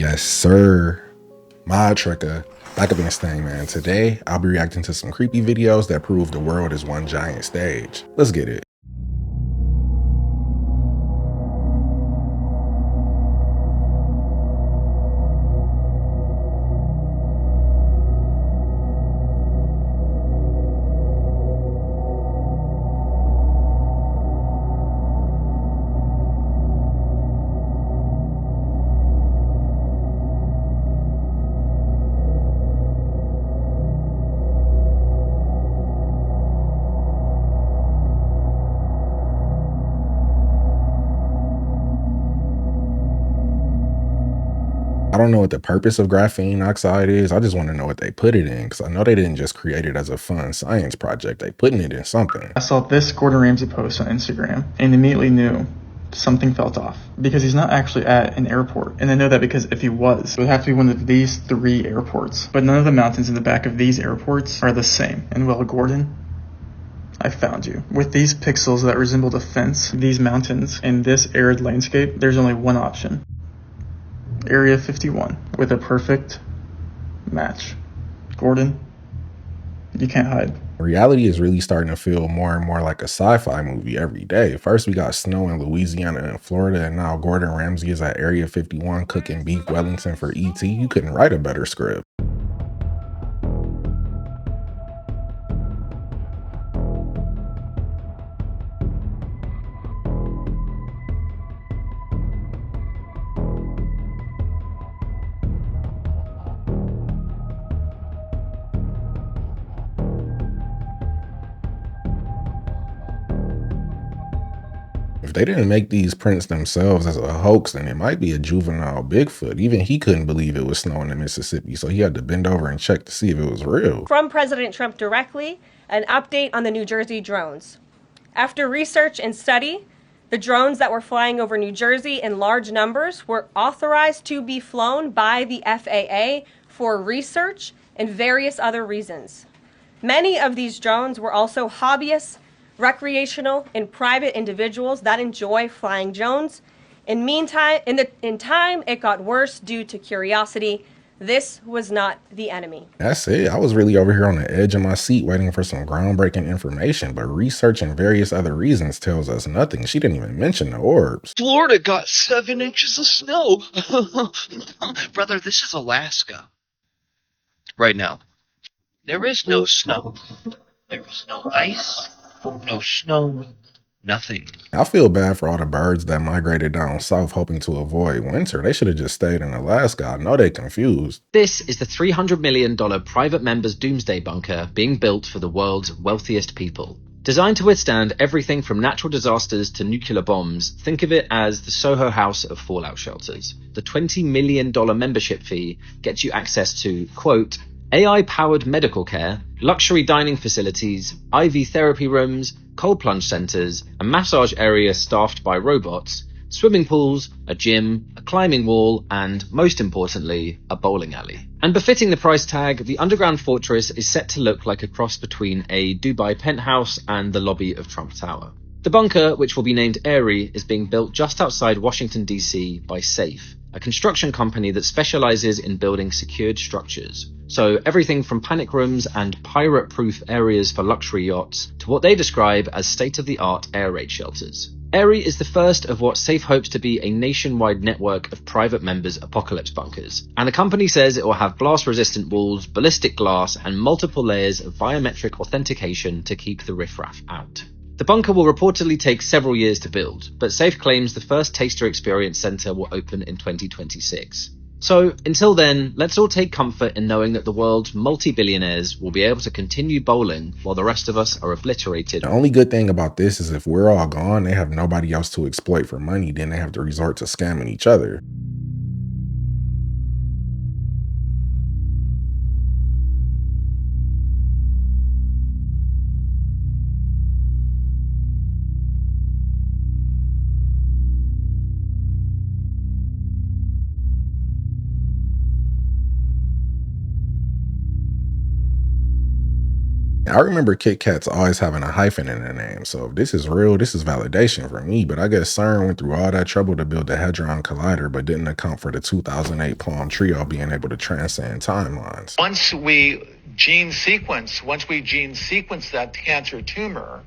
Yes, sir. Modtricca. Back up in this thing, man. Today, I'll be reacting to some creepy videos that prove the world is one giant stage. Let's get it. I don't know what the purpose of graphene oxide is. I just want to know what they put it in, because I know they didn't just create it as a fun science project. They putting it in something. I saw this Gordon Ramsay post on Instagram and immediately knew something felt off because he's not actually at an airport. And I know that because if he was, it would have to be one of these 3 airports. But none of the mountains in the back of these airports are the same. And well, Gordon, I found you. With these pixels that resembled a fence, these mountains, and this arid landscape, there's only one option. Area 51 with a perfect match. Gordon, you can't hide. Reality is really starting to feel more and more like a sci-fi movie every day. First, we got snow in Louisiana and Florida, and now Gordon Ramsay is at Area 51 cooking beef Wellington for ET. You couldn't write a better script. If they didn't make these prints themselves as a hoax, then it might be a juvenile Bigfoot. Even he couldn't believe it was snowing in Mississippi, so he had to bend over and check to see if it was real. From President Trump directly, an update on the New Jersey drones. After research and study, the drones that were flying over New Jersey in large numbers were authorized to be flown by the FAA for research and various other reasons. Many of these drones were also hobbyists, recreational, and private individuals that enjoy flying drones. In time, it got worse due to curiosity. This was not the enemy. That's it. I was really over here on the edge of my seat waiting for some groundbreaking information, but research and various other reasons tells us nothing. She didn't even mention the orbs. Florida got 7 inches of snow. Brother, this is Alaska. Right now. There is no snow. There is no ice. No snow. Nothing. I feel bad for all the birds that migrated down south hoping to avoid winter. They should have just stayed in Alaska. I know they're confused. This is the $300 million private members doomsday bunker being built for the world's wealthiest people. Designed to withstand everything from natural disasters to nuclear bombs, think of it as the Soho House of fallout shelters. The $20 million membership fee gets you access to, quote, AI-powered medical care, luxury dining facilities, IV therapy rooms, cold plunge centers, a massage area staffed by robots, swimming pools, a gym, a climbing wall, and, most importantly, a bowling alley. And befitting the price tag, the underground fortress is set to look like a cross between a Dubai penthouse and the lobby of Trump Tower. The bunker, which will be named Airy, is being built just outside Washington, D.C. by Safe, a construction company that specializes in building secured structures. So everything from panic rooms and pirate-proof areas for luxury yachts to what they describe as state-of-the-art air raid shelters. Airy is the first of what Safe hopes to be a nationwide network of private members' apocalypse bunkers. And the company says it will have blast-resistant walls, ballistic glass, and multiple layers of biometric authentication to keep the riffraff out. The bunker will reportedly take several years to build, but Safe claims the first Taster Experience Center will open in 2026. So, until then, let's all take comfort in knowing that the world's multi-billionaires will be able to continue bowling while the rest of us are obliterated. The only good thing about this is if we're all gone, they have nobody else to exploit for money, then they have to resort to scamming each other. I remember Kit Kats always having a hyphen in their name, so if this is real, this is validation for me. But I guess CERN went through all that trouble to build the Hadron Collider, but didn't account for the 2008 Palm Trio being able to transcend timelines. Once we gene sequence that cancer tumor,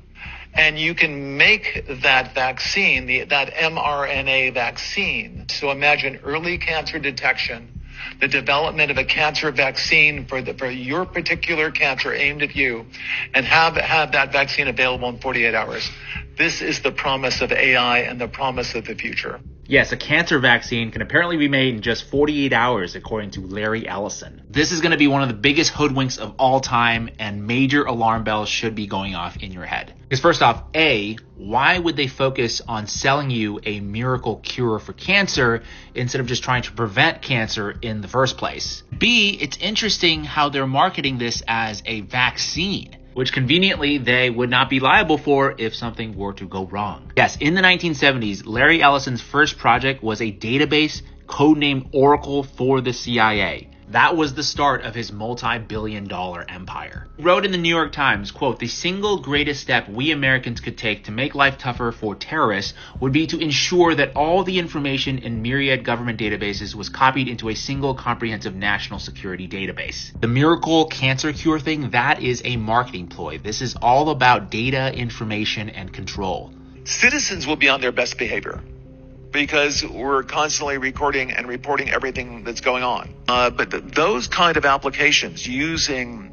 and you can make that vaccine, that mRNA vaccine. So imagine early cancer detection, the development of a cancer vaccine for your particular cancer aimed at you, and have that vaccine available in 48 hours. This is the promise of AI and the promise of the future. Yes, a cancer vaccine can apparently be made in just 48 hours, according to Larry Ellison. This is going to be one of the biggest hoodwinks of all time, and major alarm bells should be going off in your head. Because first off, A, why would they focus on selling you a miracle cure for cancer instead of just trying to prevent cancer in the first place? B, it's interesting how they're marketing this as a vaccine, which conveniently they would not be liable for if something were to go wrong. Yes, in the 1970s, Larry Ellison's first project was a database codenamed Oracle for the CIA. That was the start of his multi-billion-dollar empire. He wrote in the New York Times, quote, "The single greatest step we Americans could take to make life tougher for terrorists would be to ensure that all the information in myriad government databases was copied into a single comprehensive national security database." The miracle cancer cure thing, that is a marketing ploy. This is all about data, information, and control. Citizens will be on their best behavior because we're constantly recording and reporting everything that's going on. But those kind of applications using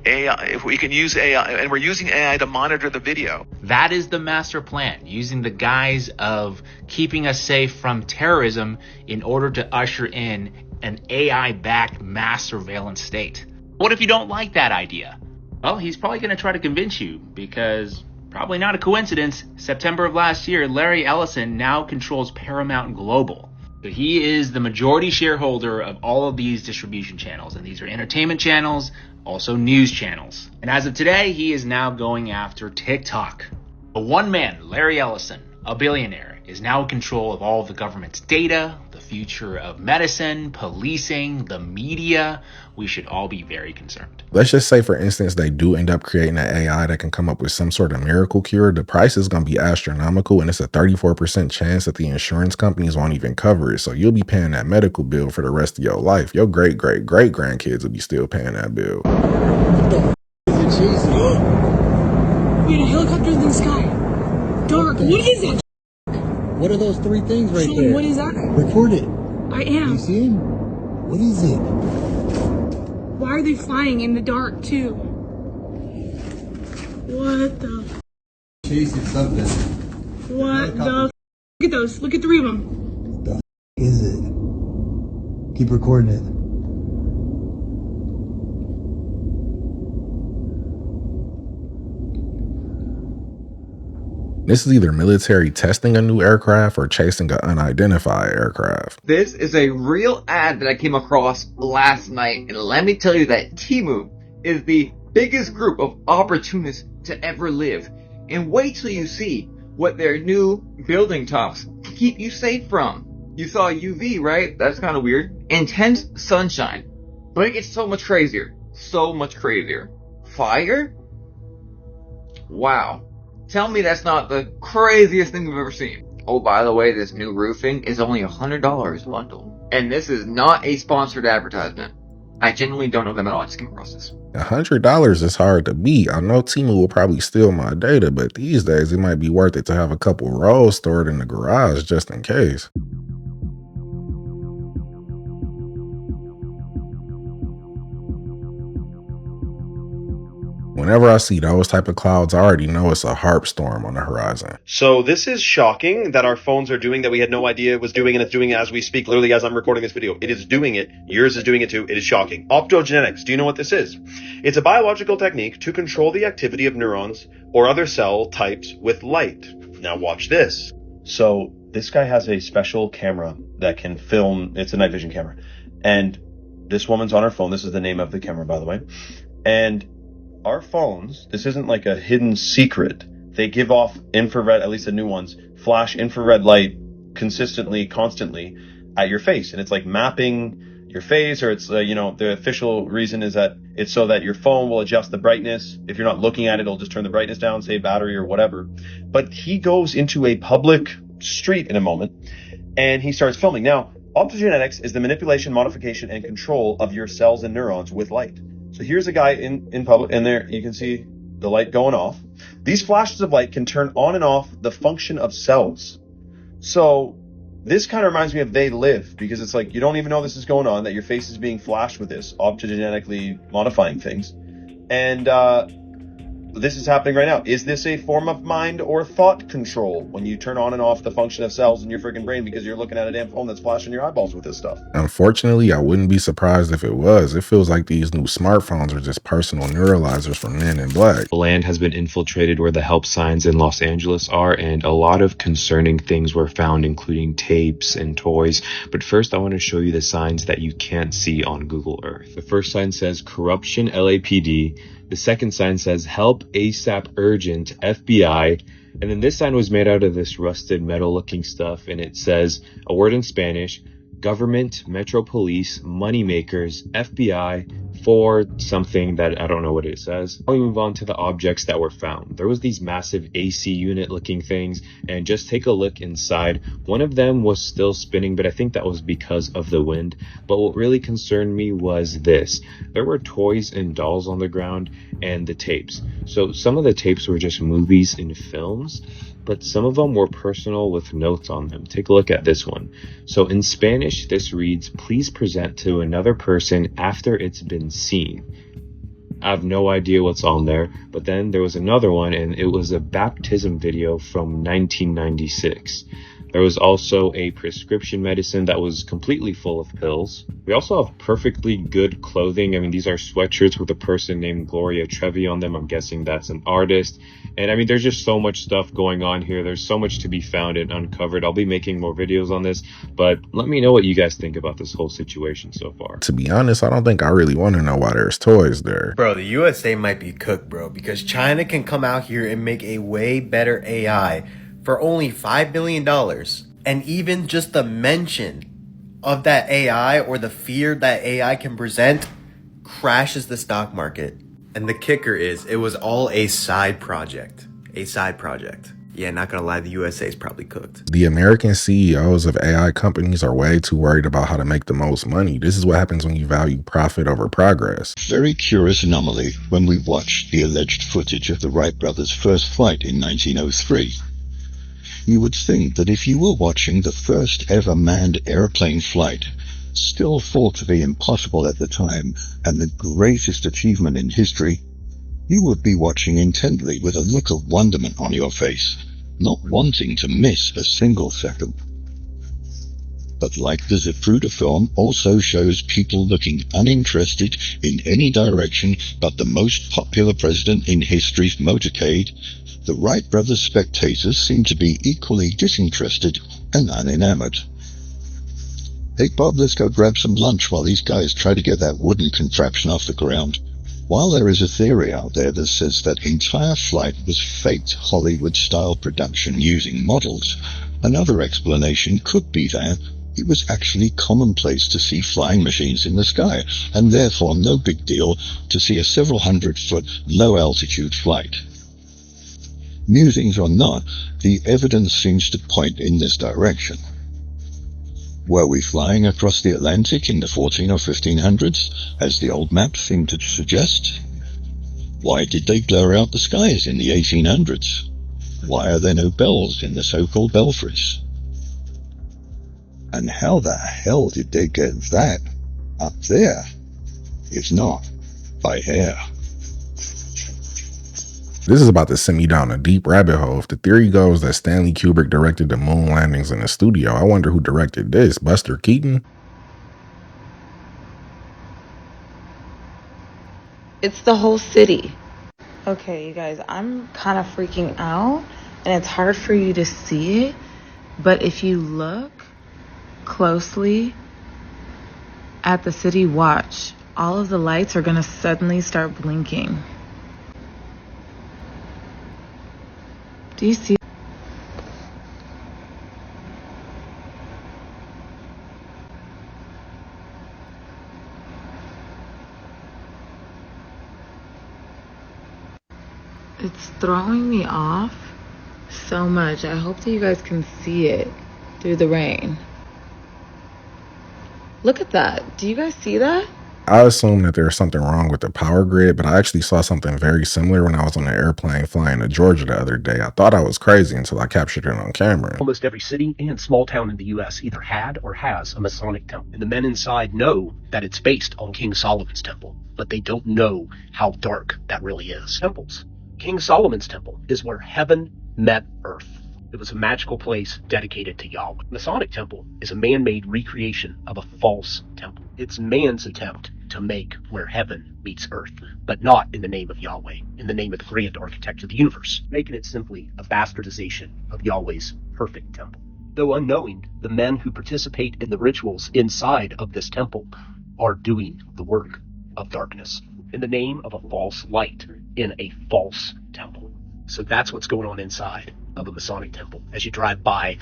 AI, if we can use AI, and we're using AI to monitor the video. That is the master plan, using the guise of keeping us safe from terrorism in order to usher in an AI-backed mass surveillance state. What if you don't like that idea? Well, he's probably going to try to convince you, because probably not a coincidence, September of last year, Larry Ellison now controls Paramount Global. So he is the majority shareholder of all of these distribution channels, and these are entertainment channels, also news channels. And as of today, he is now going after TikTok. But one man, Larry Ellison, a billionaire, is now in control of all of the government's data, the future of medicine, policing, the media. We should all be very concerned. Let's just say, for instance, they do end up creating an AI that can come up with some sort of miracle cure. The price is going to be astronomical, and it's a 34% chance that the insurance companies won't even cover it. So you'll be paying that medical bill for the rest of your life. Your great-great-great-grandkids will be still paying that bill. What the f is it chasing? Wait, a helicopter in the sky. Dark. What is it? What are those three things right Sean, there? what is that? Record it. I am. You see him? What is it? Why are they flying in the dark too? What the f? Chasing something. What the f? Look at those. Look at three of them. What the f is it? Keep recording it. This is either military testing a new aircraft or chasing an unidentified aircraft. This is a real ad that I came across last night, and let me tell you that Temu is the biggest group of opportunists to ever live. And wait till you see what their new building tops keep you safe from. You saw UV, right? That's kind of weird. Intense sunshine. But it gets so much crazier. So much crazier. Fire? Wow. Tell me that's not the craziest thing we've ever seen. Oh, by the way, this new roofing is only $100 a bundle. And this is not a sponsored advertisement. I genuinely don't know them at all. I just came across this. $100 is hard to beat. I know Temu will probably steal my data, but these days it might be worth it to have a couple rolls stored in the garage just in case. Whenever I see those type of clouds, I already know it's a harp storm on the horizon. So this is shocking that our phones are doing that we had no idea it was doing, and it's doing it as we speak, literally as I'm recording this video. It is doing it. Yours is doing it too. It is shocking. Optogenetics. Do you know what this is? It's a biological technique to control the activity of neurons or other cell types with light. Now watch this. So this guy has a special camera that can film. It's a night vision camera. And this woman's on her phone. This is the name of the camera, by the way. And our phones, this isn't like a hidden secret. They give off infrared, at least the new ones, flash infrared light consistently, constantly at your face. And it's like mapping your face, or it's the official reason is that it's so that your phone will adjust the brightness. If you're not looking at it, it'll just turn the brightness down, save battery or whatever. But he goes into a public street in a moment and he starts filming. Now, optogenetics is the manipulation, modification, and control of your cells and neurons with light. So here's a guy in public, and there you can see the light going off. These flashes of light can turn on and off the function of cells. So this kind of reminds me of They Live, because it's like you don't even know this is going on, that your face is being flashed with this, optogenetically modifying things. And this is happening right now. Is this a form of mind or thought control when you turn on and off the function of cells in your freaking brain because you're looking at a damn phone that's flashing your eyeballs with this stuff? Unfortunately, I wouldn't be surprised if it was. It feels like these new smartphones are just personal neuralizers for Men in Black. The land has been infiltrated where the help signs in Los Angeles are, and a lot of concerning things were found, including tapes and toys. But first, I want to show you the signs that you can't see on Google Earth. The first sign says corruption LAPD. The second sign says help ASAP urgent FBI. And then this sign was made out of this rusted metal looking stuff, and it says a word in Spanish: government, Metro Police, moneymakers, FBI, for something that I don't know what it says. Now we move on to the objects that were found. There was these massive AC unit looking things, and just take a look inside. One of them was still spinning, but I think that was because of the wind. But what really concerned me was this. There were toys and dolls on the ground and the tapes. So some of the tapes were just movies and films, but some of them were personal with notes on them. Take a look at this one. So in Spanish, this reads, please present to another person after it's been seen. I have no idea what's on there, but then there was another one, and it was a baptism video from 1996. There was also a prescription medicine that was completely full of pills. We also have perfectly good clothing. I mean, these are sweatshirts with a person named Gloria Trevi on them. I'm guessing that's an artist. And I mean, there's just so much stuff going on here. There's so much to be found and uncovered. I'll be making more videos on this, but let me know what you guys think about this whole situation so far. To be honest, I don't think I really want to know why there's toys there. Bro, the USA might be cooked, bro, because China can come out here and make a way better AI for only $5 billion. And even just the mention of that AI, or the fear that AI can present, crashes the stock market. And the kicker is, it was all a side project. A side project. Yeah, not gonna lie, the USA is probably cooked. The American CEOs of AI companies are way too worried about how to make the most money. This is what happens when you value profit over progress. Very curious anomaly when we watched the alleged footage of the Wright brothers' first flight in 1903. You would think that if you were watching the first ever manned airplane flight, still thought to be impossible at the time and the greatest achievement in history, you would be watching intently with a look of wonderment on your face, not wanting to miss a single second. But like the Zapruder film also shows people looking uninterested in any direction but the most popular president in history's motorcade, the Wright brothers' spectators seem to be equally disinterested and unenamored. Hey Bob, let's go grab some lunch while these guys try to get that wooden contraption off the ground. While there is a theory out there that says that entire flight was faked Hollywood-style production using models, another explanation could be that it was actually commonplace to see flying machines in the sky, and therefore no big deal to see a several hundred-foot low-altitude flight. Musings or not, the evidence seems to point in this direction. Were we flying across the Atlantic in the 14 or 1500s, as the old maps seem to suggest? Why did they blur out the skies in the 1800s? Why are there no bells in the so-called belfries? And how the hell did they get that up there, if not by air? This is about to send me down a deep rabbit hole. If the theory goes that Stanley Kubrick directed the moon landings in the studio, I wonder who directed this. Buster Keaton? It's the whole city. Okay, you guys, I'm kind of freaking out, and it's hard for you to see it, but if you look closely at the city, watch. All of the lights are going to suddenly start blinking. Do you see? It's throwing me off so much. I hope that you guys can see it through the rain. Look at that. Do you guys see that? I assume that there's something wrong with the power grid, but I actually saw something very similar when I was on an airplane flying to Georgia the other day. I thought I was crazy until I captured it on camera. Almost every city and small town in the U.S. either had or has a Masonic temple. And the men inside know that it's based on King Solomon's temple, but they don't know how dark that really is. Temples. King Solomon's temple is where heaven met earth. It was a magical place dedicated to Yahweh. Masonic temple is a man-made recreation of a false temple. It's man's attempt to make where heaven meets earth, but not in the name of Yahweh, in the name of the grand architect of the universe, making it simply a bastardization of Yahweh's perfect temple. Though unknowing, the men who participate in the rituals inside of this temple are doing the work of darkness in the name of a false light in a false temple. So that's what's going on inside of a Masonic temple as you drive by,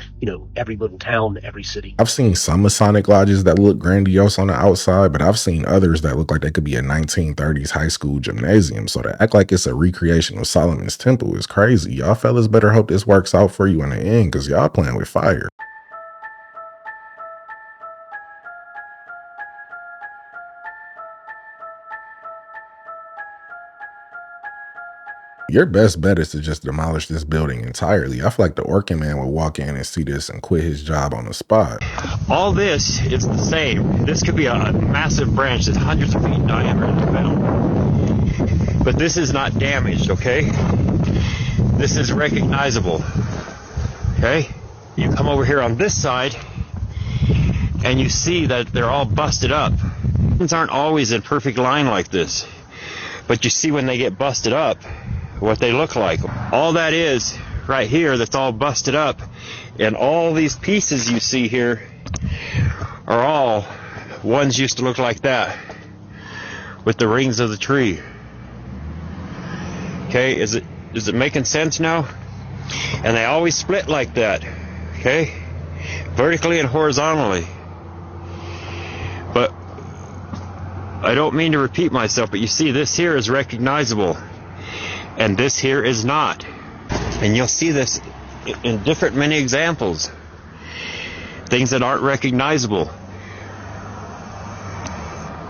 every little town, every city. I've seen some Masonic lodges that look grandiose on the outside, but I've seen others that look like they could be a 1930s high school gymnasium. So to act like it's a recreation of Solomon's temple is crazy. Y'all fellas better hope this works out for you in the end, because y'all playing with fire. Your best bet is to just demolish this building entirely. I feel like the Orkin man would walk in and see this and quit his job on the spot. All this is the same. This could be a massive branch that's hundreds of feet in diameter into the ground. But this is not damaged, okay? This is recognizable, okay? You come over here on this side, and you see that they're all busted up. Things aren't always in perfect line like this. But you see when they get busted up, what they look like. All that is right here that's all busted up, and all these pieces you see here are all ones used to look like that with the rings of the tree. Okay, is it making sense now? And they always split like that, okay, vertically and horizontally. But I don't mean to repeat myself, but you see this here is recognizable and this here is not. And you'll see this in different many examples. Things that aren't recognizable.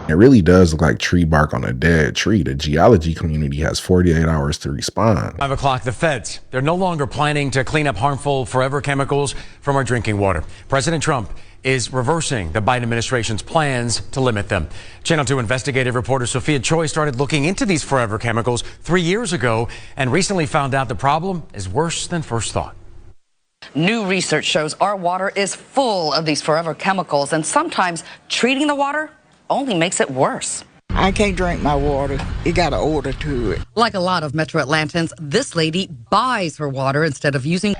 It really does look like tree bark on a dead tree. The geology community has 48 hours to respond. 5 o'clock, the feds. They're no longer planning to clean up harmful forever chemicals from our drinking water. President Trump is reversing the Biden administration's plans to limit them. Channel 2 investigative reporter Sophia Choi started looking into these forever chemicals 3 years ago and recently found out the problem is worse than first thought. New research shows our water is full of these forever chemicals, and sometimes treating the water only makes it worse. I can't drink my water. It got an odor to it. Like a lot of Metro Atlantans, this lady buys her water instead of using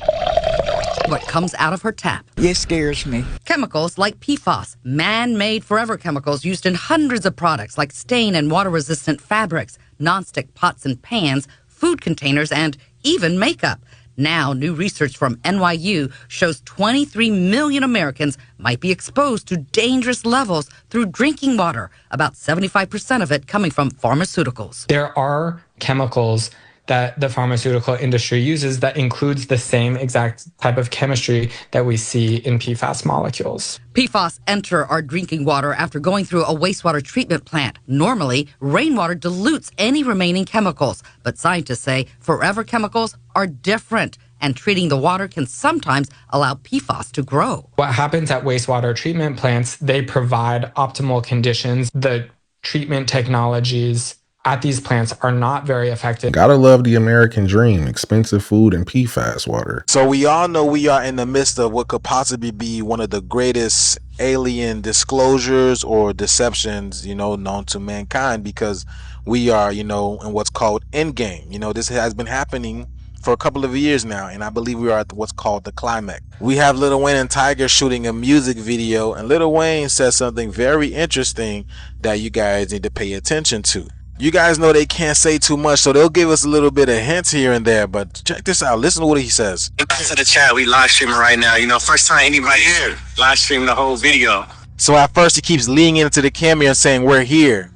what comes out of her tap. It scares me. Chemicals like PFAS, man-made forever chemicals used in hundreds of products like stain and water-resistant fabrics, nonstick pots and pans, food containers, and even makeup. Now, new research from NYU shows 23 million Americans might be exposed to dangerous levels through drinking water, about 75% of it coming from pharmaceuticals. There are chemicals that the pharmaceutical industry uses that includes the same exact type of chemistry that we see in PFAS molecules. PFAS enter our drinking water after going through a wastewater treatment plant. Normally, rainwater dilutes any remaining chemicals, but scientists say forever chemicals are different, and treating the water can sometimes allow PFAS to grow. What happens at wastewater treatment plants, they provide optimal conditions. The treatment technologies at these plants are not very effective. Gotta love the American dream, expensive food and PFAS water. So we all know we are in the midst of what could possibly be one of the greatest alien disclosures or deceptions, known to mankind, because we are, in what's called endgame. This has been happening for a couple of years now, and I believe we are at what's called the climax. We have Lil Wayne and Tiger shooting a music video, and Lil Wayne says something very interesting that you guys need to pay attention to. You guys know they can't say too much, so they'll give us a little bit of hints here and there, but check this out. Listen to what he says. Back to the chat. We live streaming right now. First time anybody here live streaming the whole video. So at first he keeps leaning into the camera and saying, we're here,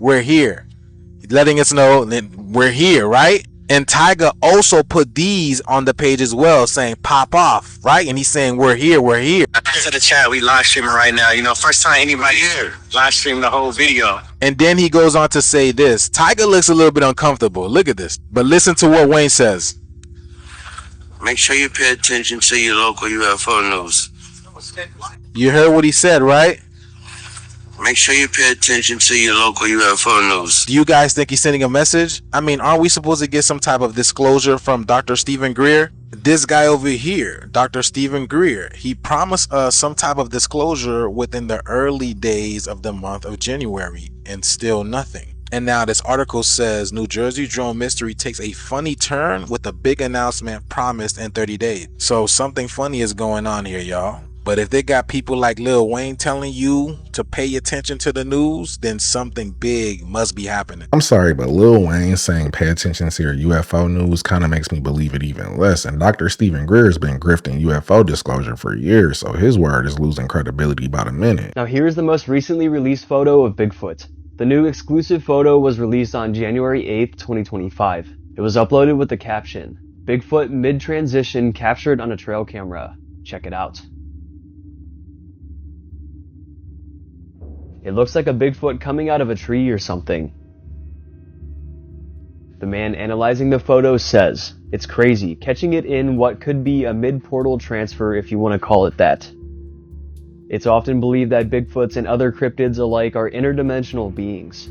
letting us know that we're here, right? And Tyga also put these on the page as well, saying pop off, right? And he's saying we're here, we're here. To the chat, we live streaming right now. You know, first time anybody here live stream the whole video. And then he goes on to say this. Tyga looks a little bit uncomfortable. Look at this. But listen to what Wayne says. Make sure you pay attention to your local UFO news. You heard what he said, right? Make sure you pay attention to your local UFO news. Do you guys think he's sending a message? I mean, aren't we supposed to get some type of disclosure from Dr. Stephen Greer? This guy over here, Dr. Stephen Greer, he promised us some type of disclosure within the early days of the month of January, and still nothing. And now this article says New Jersey drone mystery takes a funny turn with a big announcement promised in 30 days. So something funny is going on here, y'all. But if they got people like Lil Wayne telling you to pay attention to the news, then something big must be happening. I'm sorry, but Lil Wayne saying pay attention to your UFO news kind of makes me believe it even less. And Dr. Stephen Greer has been grifting UFO disclosure for years, so his word is losing credibility by the minute. Now here's the most recently released photo of Bigfoot. The new exclusive photo was released on January 8th, 2025. It was uploaded with the caption, "Bigfoot mid-transition captured on a trail camera. Check it out." It looks like a Bigfoot coming out of a tree or something. The man analyzing the photo says, "It's crazy, catching it in what could be a mid-portal transfer if you want to call it that." It's often believed that Bigfoots and other cryptids alike are interdimensional beings.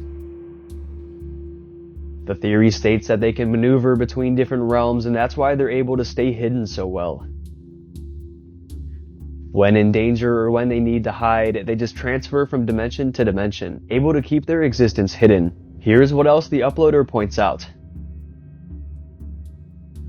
The theory states that they can maneuver between different realms, and that's why they're able to stay hidden so well. When in danger or when they need to hide, they just transfer from dimension to dimension, able to keep their existence hidden. Here's what else the uploader points out.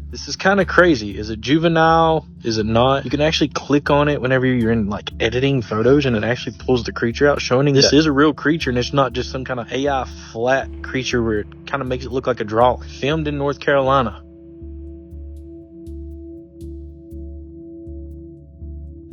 This is kind of crazy. Is it juvenile? Is it not? You can actually click on it whenever you're in like editing photos, and it actually pulls the creature out, showing this is a real creature and it's not just some kind of AI flat creature where it kind of makes it look like a drawing. Filmed in North Carolina.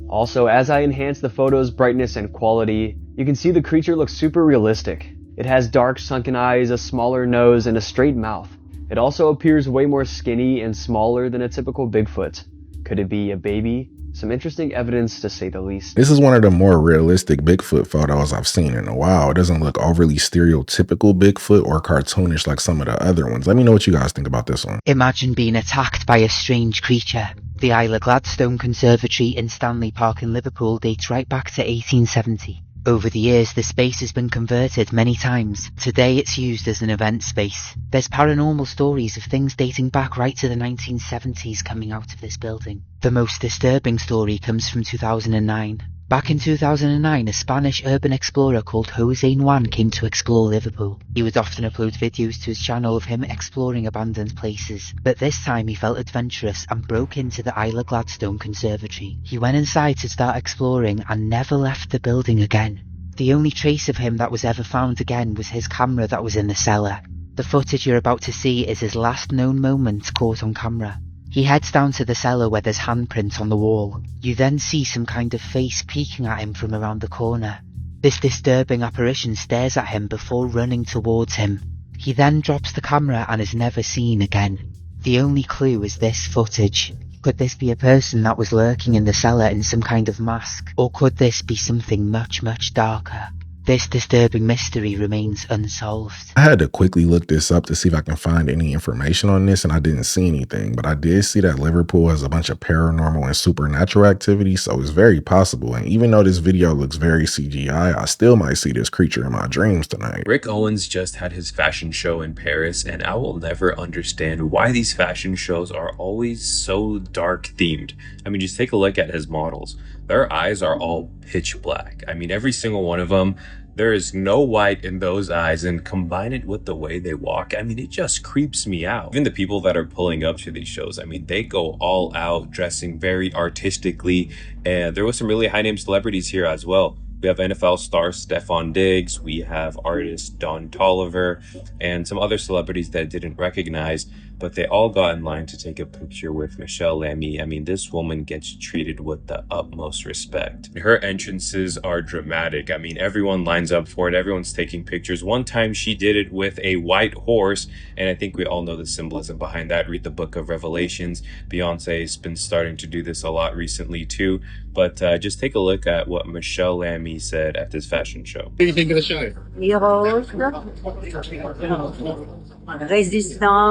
Also, as I enhance the photo's brightness and quality, you can see the creature looks super realistic. It has dark sunken eyes, a smaller nose, and a straight mouth. It also appears way more skinny and smaller than a typical Bigfoot. Could it be a baby? Some interesting evidence to say the least. This is one of the more realistic Bigfoot photos I've seen in a while. It doesn't look overly stereotypical Bigfoot or cartoonish like some of the other ones. Let me know what you guys think about this one. Imagine being attacked by a strange creature. The Isla Gladstone Conservatory in Stanley Park in Liverpool dates right back to 1870. Over the years, the space has been converted many times. Today, it's used as an event space. There's paranormal stories of things dating back right to the 1970s coming out of this building. The most disturbing story comes from 2009. Back in 2009, a Spanish urban explorer called Jose Juan came to explore Liverpool. He would often upload videos to his channel of him exploring abandoned places, but this time he felt adventurous and broke into the Isla Gladstone Conservatory. He went inside to start exploring and never left the building again. The only trace of him that was ever found again was his camera that was in the cellar. The footage you're about to see is his last known moment caught on camera. He heads down to the cellar where there's handprints on the wall. You then see some kind of face peeking at him from around the corner. This disturbing apparition stares at him before running towards him. He then drops the camera and is never seen again. The only clue is this footage. Could this be a person that was lurking in the cellar in some kind of mask? Or could this be something much, much darker? This disturbing mystery remains unsolved. I had to quickly look this up to see if I can find any information on this, and I didn't see anything, but I did see that Liverpool has a bunch of paranormal and supernatural activity, so it's very possible. And even though this video looks very CGI, I still might see this creature in my dreams tonight. Rick Owens just had his fashion show in Paris, and I will never understand why these fashion shows are always so dark themed. I mean, just take a look at his models. Their eyes are all pitch black. I mean, every single one of them, there is no white in those eyes, and combine it with the way they walk, I mean, it just creeps me out. Even the people that are pulling up to these shows, I mean, they go all out, dressing very artistically, and there was some really high-name celebrities here as well. We have NFL star Stephon Diggs, we have artist Don Tolliver, and some other celebrities that I didn't recognize, but they all got in line to take a picture with Michelle Lamy. I mean, this woman gets treated with the utmost respect. Her entrances are dramatic. I mean, everyone lines up for it. Everyone's taking pictures. One time she did it with a white horse, and I think we all know the symbolism behind that. Read the Book of Revelations. Beyonce's been starting to do this a lot recently too. But just take a look at what Michelle Lamy said at this fashion show. What do you think of the show? Heroes, Resistance,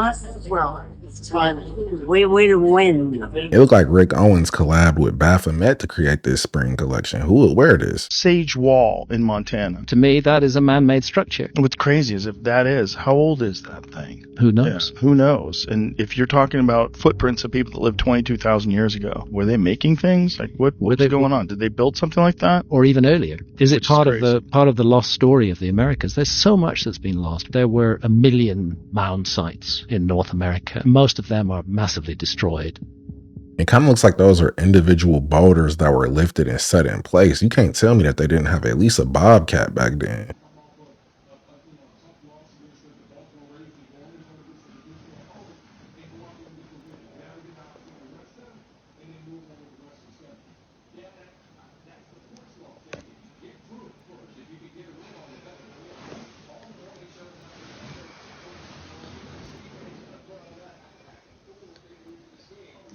we will win. It looked like Rick Owens collabed with Baphomet to create this spring collection. Who would wear this? Sage Wall in Montana. To me, that is a man-made structure. What's crazy is if that is, how old is that thing? Who knows? Yeah, who knows? And if you're talking about footprints of people that lived 22,000 years ago, were they making things? Like what's going on? Did they build something like that? Or even earlier? Is it part of the lost story of the Americas? There's so much that's been lost. There were 1 million mound sites in North America. Most of them are massively destroyed. It kind of looks like those are individual boulders that were lifted and set in place. You can't tell me that they didn't have at least a bobcat back then.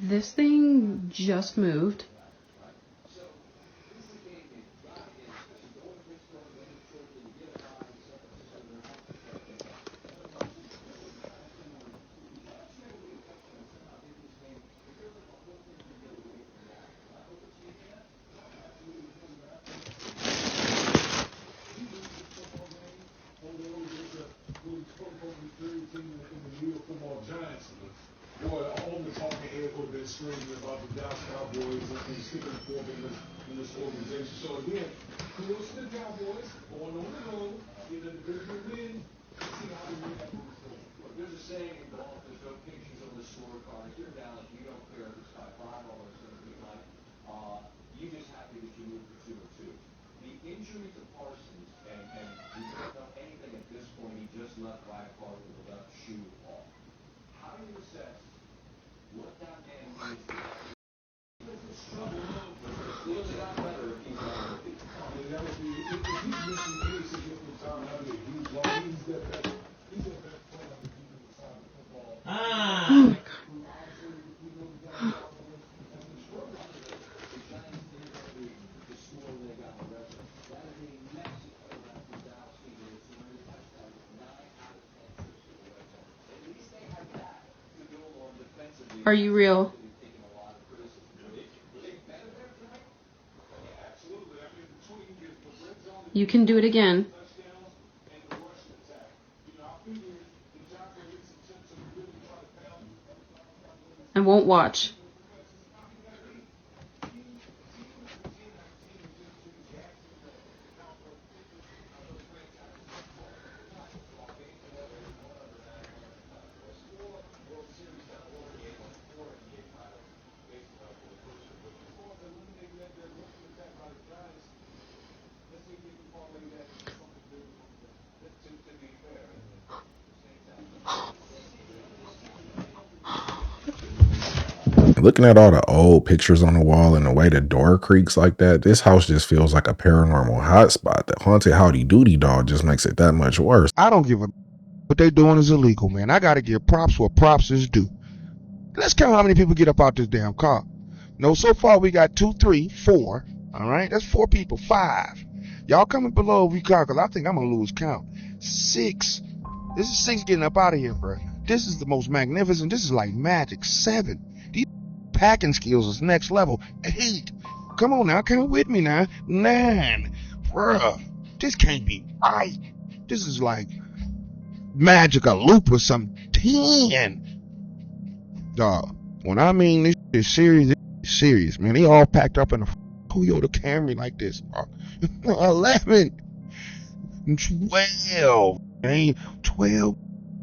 This thing just moved. Boy, all the talking heads would have been screaming about the Dallas Cowboys and sticking forth in this organization. So again, kudos to the Cowboys going on the road, getting a divisional win. See how they react moving forward. Look, there's a saying in golf: there's no pictures on the scorecard. If you're Dallas, you don't care if it's by 5 or it's going to be like. You're just happy that you moved to 2-2. The injury to Parsons, and we don't know anything at this point. He just left Blackheart with the left shoe off. How do you assess what that man is? Clearly not better if he's not healthy. If he's missing any significant time, that would be a huge loss. He's the best player on the defensive side of the football. Oh my God. Are you real? You can do it again. I won't watch. Looking at all the old pictures on the wall and the way the door creaks like that, this house just feels like a paranormal hotspot. The haunted Howdy Doody doll just makes it that much worse. I don't give a what they doing is illegal, man. I gotta give props where props is due. Let's count how many people get up out this damn car. No, so far we got 2, 3, 4. All right, that's 4 people. 5. Y'all coming below we count, because I think I'm gonna lose count. 6. This is 6 getting up out of here, bro. This is the most magnificent. This is like magic. 7. These packing skills is next level. 8. Come on now, count with me now. 9. Bruh, this can't be right. This is like magic or loop or something. 10. Dog, when I mean this is serious, it's serious, man. They all packed up in a Toyota Camry like this. 11. 12. 12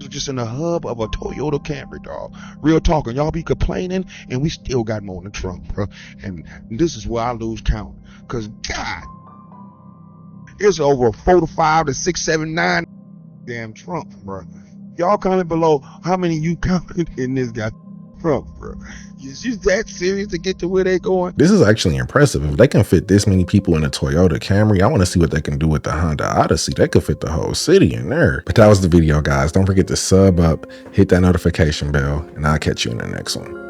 just in the hub of a Toyota Camry, dog. Real talking, y'all be complaining, and we still got more in the trunk, bro. And this is where I lose count. Cause God It's over 4 to 5 to 6, 7, 9 damn Trump, bro. Y'all comment below how many you counted in this guy Trump, bro. Is you that serious to get to where they going? This is actually impressive. If they can fit this many people in a Toyota Camry, I want to see what they can do with the Honda Odyssey. They could fit the whole city in there. But that was the video, guys. Don't forget to sub up, hit that notification bell, and I'll catch you in the next one.